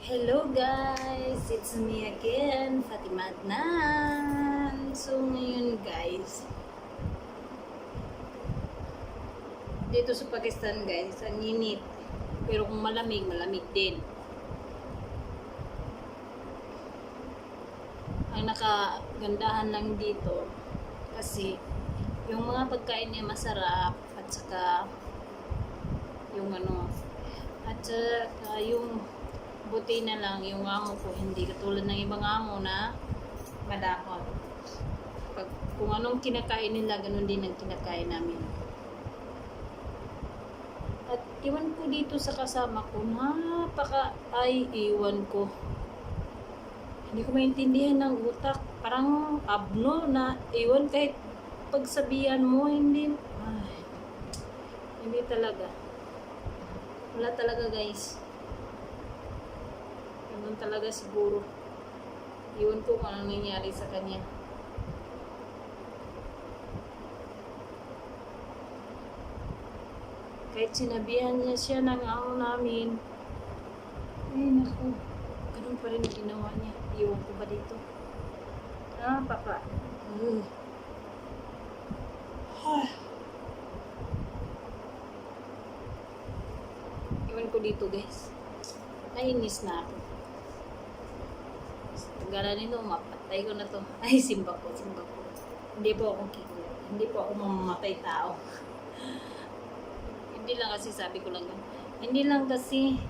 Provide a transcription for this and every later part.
Hello guys! It's me again, Fatima Adnan. So ngayon guys, dito sa Pakistan guys, ang init. Pero kung malamig, malamig din. Ang nakagandahan lang dito kasi yung mga pagkain niya masarap at saka yung at saka yung buti na lang yung amo ko hindi katulad ng ibang amo na madakot. Kung anong kinakain nila, ganun din ang kinakain namin. At iwan ko dito sa kasama ko, iwan ko. Hindi ko maintindihan ng utak. Parang abno na iwan kahit pagsabihan mo, hindi talaga. Wala talaga guys. Ganun talaga siguro. Iwan ko kung anong nangyari sa kanya. Kahit sinabihan niya siya ng amo namin, ay naku, ganun pa rin ginawa niya. Iwan ko ba dito? Papa. Iwan ko dito guys. Nainis na ako. Gala nito, mapatay ko na to. Ay, simba ko. Hindi po ako kikulat. Hindi po ako mamamatay tao. Hindi lang kasi sabi ko lang yun. Hindi lang kasi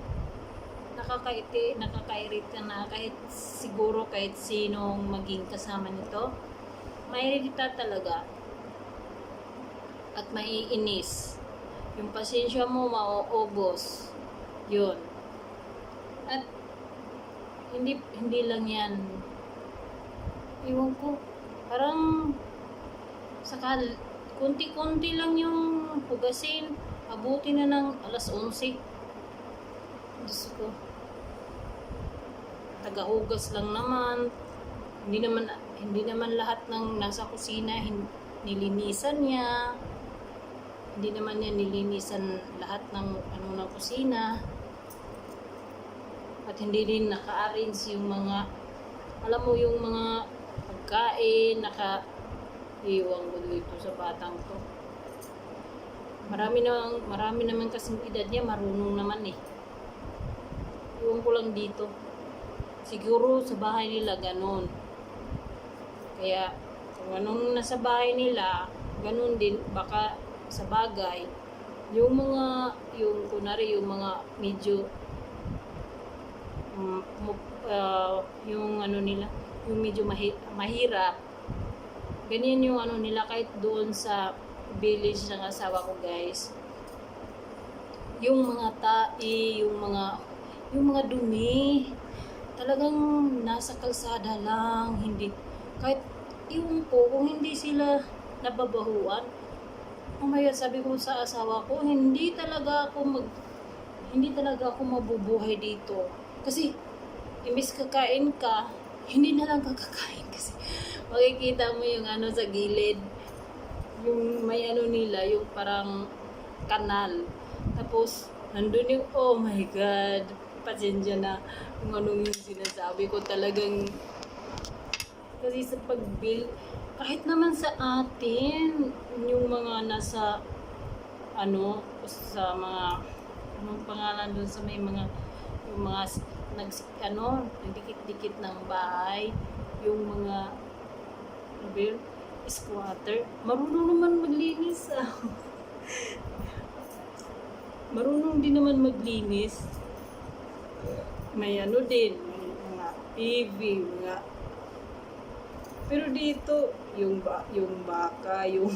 nakakairita na kahit siguro kahit sinong maging kasama nito. Maiirita talaga. At maiinis. Yung pasensya mo mauubos. Yun. At hindi lang yan. Iwan ko. Parang kunti-kunti lang yung hugasin. Abuti na ng alas 11. Diyos ko. Taga-hugas lang naman. Hindi naman lahat ng nasa kusina nilinisan niya. Hindi naman niya nilinisan lahat ng ng kusina. At hindi din naka-arrange yung mga, alam mo yung mga pagkain, iwan ko dito sa batang to. Marami naman kasing edad niya, marunong naman eh. Iwan ko lang dito. Siguro sa bahay nila ganon. Kaya kung anong nasa bahay nila, ganon din, baka sa bagay, yung mga medyo yung nila, yung medyo mahirap. Ganyan yung nila kahit doon sa village ng asawa ko guys. Yung mga yung mga dumi, talagang nasa kalsada lang, hindi kahit yung po kung hindi sila nababahuan. Mamaya sabi ko sa asawa ko, hindi talaga ako mabubuhay dito. Kasi, imbis kakain ka, hindi na lang kakakain kasi makikita mo yung sa gilid. Yung may nila, yung parang kanal. Tapos, nandun yung, oh my God, pasensya na kung anong yung sinasabi ko talagang. Kasi sa pag-build, kahit naman sa atin, yung mga nasa, sa mga, anong pangalan dun sa may mga, yung mga nagdikit-dikit ng bahay, yung mga squatter, marunong naman maglinis marunong din naman maglinis. May din, may mga TV, pero dito, yung baka, yung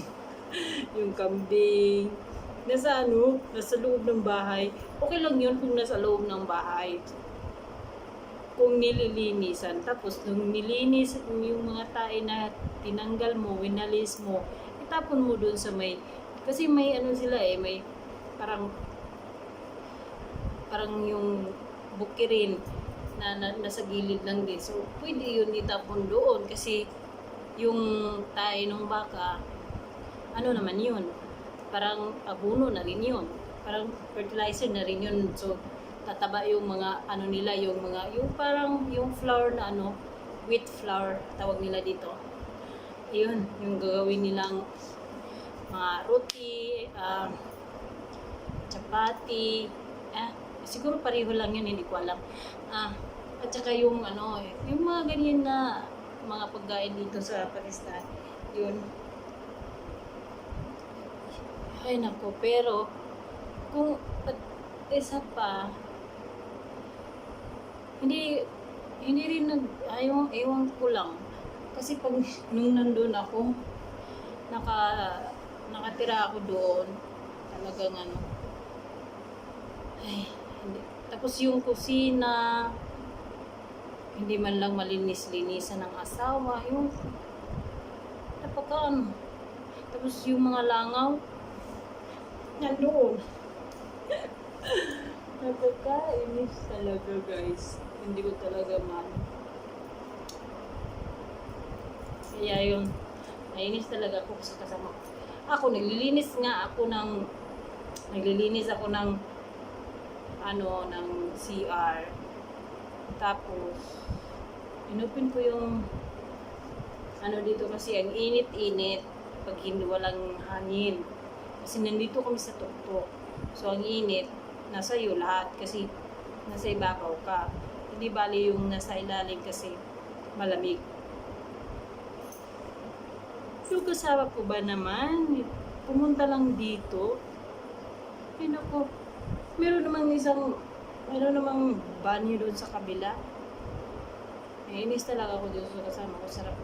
kambing, nasa loob ng bahay. Okay lang yun kung nasa loob ng bahay. Kung nililinisan. Tapos, nung nilinis yung mga tae na tinanggal mo, winalis mo, itapon mo dun sa kasi may sila may parang yung bukirin na nasa gilid lang din. So, pwede yun itapon doon kasi yung tae ng baka, naman yun? Parang abono na rin yun. Parang fertilizer na rin yun. So, tataba yung mga ano nila, yung parang yung flour na ano, wheat flour tawag nila dito. Ayun, yung gagawin nilang mga roti, chapati, siguro pareho lang yun, hindi ko alam. At saka yung ano, yung mga ganyan na mga pagkain dito sa Pakistan, yun. Ay nako, pero kung at isa pa, hindi rin ewan ko lang. Kasi pag nung nandun ako, nakatira ako doon, talagang ano, ay, hindi. Tapos yung kusina, hindi man lang malinis-linisan ng asawa, yung napaka ano. Tapos yung mga langaw, nandoon. Napakainis talaga guys. Hindi ko talaga man. Kaya yun, nainis talaga ako sa kasama ko. Ako, naglilinis ako ng ng CR. Tapos, inopen ko yung dito kasi ang init-init pag hindi walang hangin. Kasi nandito kami sa tuktok. So, ang init, nasa iyo lahat kasi nasa ibabaw ka. Hindi bali yung nasa ilalim kasi malamig. Yung kasama ko ba naman, pumunta lang dito. Ay naku, meron namang banyo doon sa kabila. Inis talaga ako dito sa kasama ko. Sarap.